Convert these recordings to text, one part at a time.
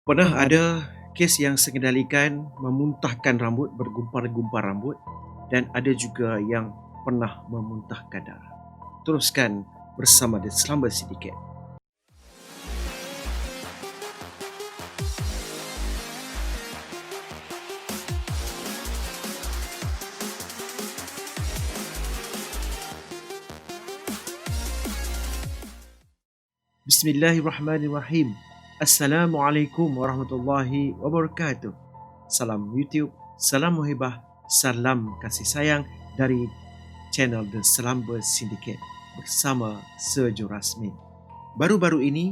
Pernah ada kes yang mengendalikan memuntahkan rambut, bergumpal-gumpal rambut, dan ada juga yang pernah memuntahkan darah. Teruskan bersama The Slumber Syndicate. Bismillahirrahmanirrahim. Assalamualaikum warahmatullahi wabarakatuh. Salam YouTube, salam muhibah, salam kasih sayang dari channel The Slumber Syndicate bersama Sergio Rasmin. Baru-baru ini,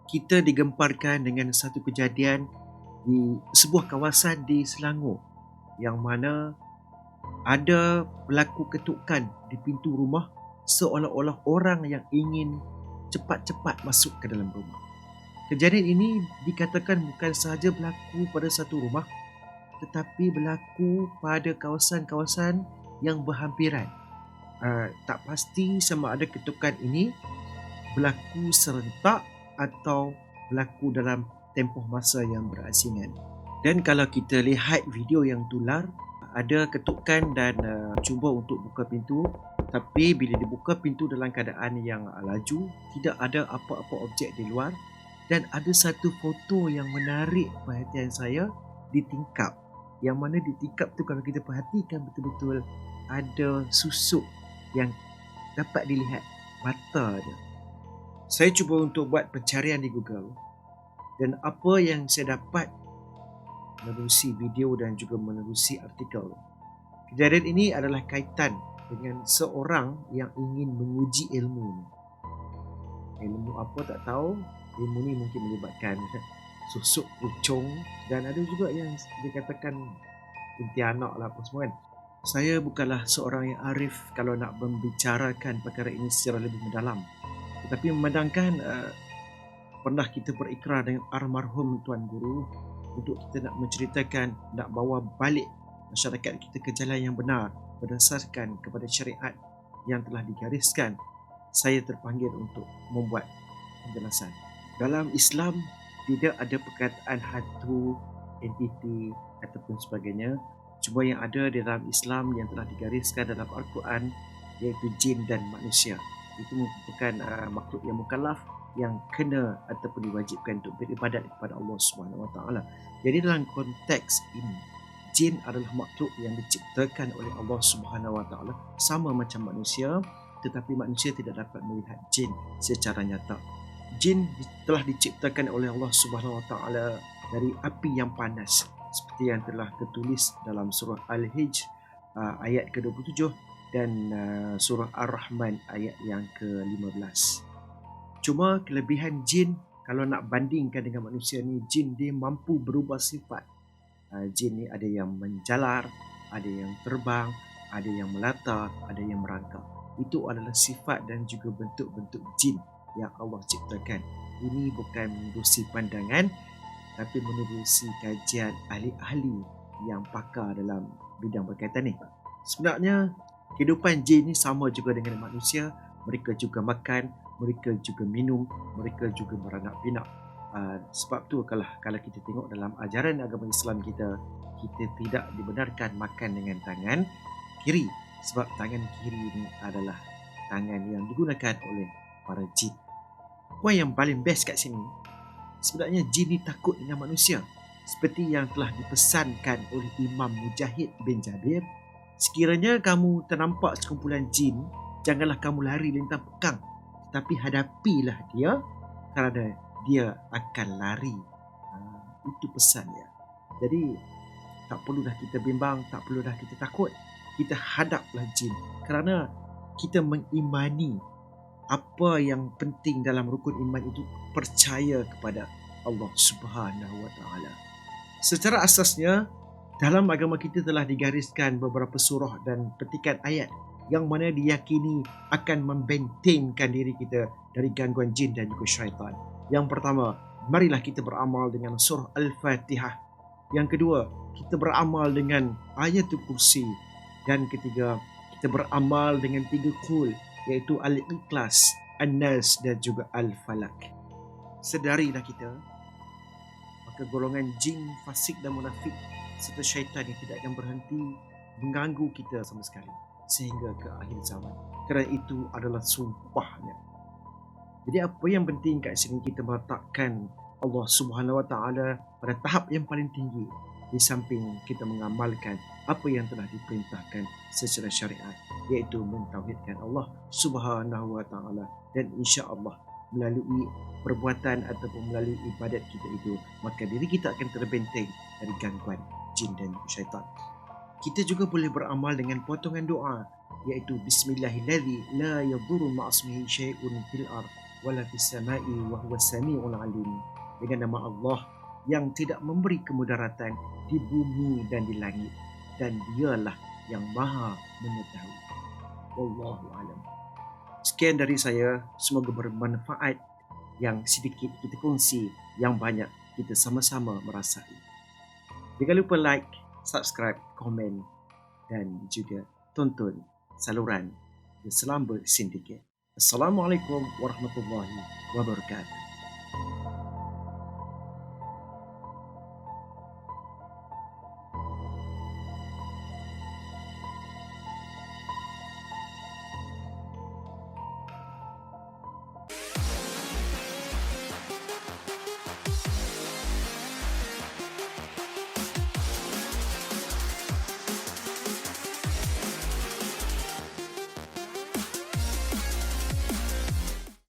kita digemparkan dengan satu kejadian di sebuah kawasan di Selangor yang mana ada berlaku ketukan di pintu rumah seolah-olah orang yang ingin cepat-cepat masuk ke dalam rumah. Kejadian ini dikatakan bukan sahaja berlaku pada satu rumah tetapi berlaku pada kawasan-kawasan yang berhampiran. Tak pasti sama ada ketukan ini berlaku serentak atau berlaku dalam tempoh masa yang berasingan. Dan kalau kita lihat video yang tular, ada ketukan dan cuba untuk buka pintu, tapi bila dibuka pintu dalam keadaan yang laju, tidak ada apa-apa objek di luar, dan ada satu foto yang menarik perhatian saya di tingkap, yang mana di tingkap tu kalau kita perhatikan betul-betul ada susuk yang dapat dilihat mata dia. Saya cuba untuk buat pencarian di Google, dan apa yang saya dapat menerusi video dan juga menerusi artikel, kejadian ini adalah kaitan dengan seorang yang ingin menguji ilmu. Ilmu apa tak tahu. Ilmu ni mungkin melibatkan susuk, pucung, dan ada juga yang dikatakan kuntilanak lah apa semua kan. Saya bukanlah seorang yang arif kalau nak membicarakan perkara ini secara lebih mendalam. Tetapi memandangkan pernah kita berikrar dengan almarhum Tuan Guru untuk kita nak menceritakan, nak bawa balik masyarakat kita ke jalan yang benar berdasarkan kepada syariat yang telah digariskan, saya terpanggil untuk membuat penjelasan. Dalam Islam tidak ada perkataan hantu, entiti ataupun sebagainya. Cuma yang ada di dalam Islam yang telah digariskan dalam Al-Quran iaitu jin dan manusia. Itu merupakan makhluk yang mukallaf yang kena ataupun diwajibkan untuk beribadat kepada Allah Subhanahu Wa Taala. Jadi dalam konteks ini, jin adalah makhluk yang diciptakan oleh Allah Subhanahu Wa Taala sama macam manusia, tetapi manusia tidak dapat melihat jin secara nyata. Jin telah diciptakan oleh Allah Subhanahu Wa Taala dari api yang panas, seperti yang telah tertulis dalam surah Al-Hijr ayat ke-27 dan surah Ar-Rahman ayat yang ke-15. Cuma kelebihan jin kalau nak bandingkan dengan manusia ni, jin dia mampu berubah sifat. Jin ni ada yang menjalar, ada yang terbang, ada yang melata, ada yang merangkak. Itu adalah sifat dan juga bentuk-bentuk jin yang Allah ciptakan. Ini bukan menerusi pandangan, tapi menerusi kajian ahli-ahli yang pakar dalam bidang berkaitan ni. Sebenarnya kehidupan jin ni sama juga dengan manusia. Mereka juga makan, mereka juga minum, mereka juga beranak pinak. Sebab tu kalau kita tengok dalam ajaran agama Islam kita tidak dibenarkan makan dengan tangan kiri, sebab tangan kiri ni adalah tangan yang digunakan oleh para jin. Poin yang paling best kat sini, sebenarnya jin ni takut dengan manusia. Seperti yang telah dipesankan oleh Imam Mujahid bin Jabir, sekiranya kamu ternampak sekumpulan jin, janganlah kamu lari lintang pekang, tetapi hadapilah dia kerana dia akan lari. Itu pesannya. Jadi tak perlu dah kita bimbang, tak perlu dah kita takut. Kita hadaplah jin kerana kita mengimani apa yang penting dalam rukun iman itu, percaya kepada Allah Subhanahu Wa Taala. Secara asasnya dalam agama kita telah digariskan beberapa surah dan petikan ayat yang mana diyakini akan membentenkan diri kita dari gangguan jin dan juga syaitan. Yang pertama, marilah kita beramal dengan surah Al-Fatihah. Yang kedua, kita beramal dengan ayatul kursi. Dan ketiga, kita beramal dengan 3 qul, iaitu Al-Ikhlas, An-Nas dan juga Al-Falak. Sedarilah kita ke golongan jin fasik dan munafik serta syaitan yang tidak akan berhenti mengganggu kita sama sekali sehingga ke akhir zaman. Kerana itu adalah sumpahnya. Jadi apa yang penting kat sini, kita meletakkan Allah Subhanahu Wa Taala pada tahap yang paling tinggi di samping kita mengamalkan apa yang telah diperintahkan secara syariat, iaitu mentauhidkan Allah Subhanahu Wa Taala, dan insya-Allah melalui perbuatan ataupun melalui ibadat kita itu, maka diri kita akan terbenteng dari gangguan jin dan syaitan. Kita juga boleh beramal dengan potongan doa, iaitu Bismillahilladzi la yadurru ma'asmihi syai'un fil ard wala fis sama'i wa huwas sami'ul 'alim. Dengan nama Allah yang tidak memberi kemudaratan di bumi dan di langit, dan dialah yang maha mengetahui. Wallahu alam. Sekian dari saya, semoga bermanfaat. Yang sedikit kita kongsi, yang banyak kita sama-sama merasai. Jangan lupa like, subscribe, komen dan juga tonton saluran The Slumber Syndicate. Assalamualaikum warahmatullahi wabarakatuh.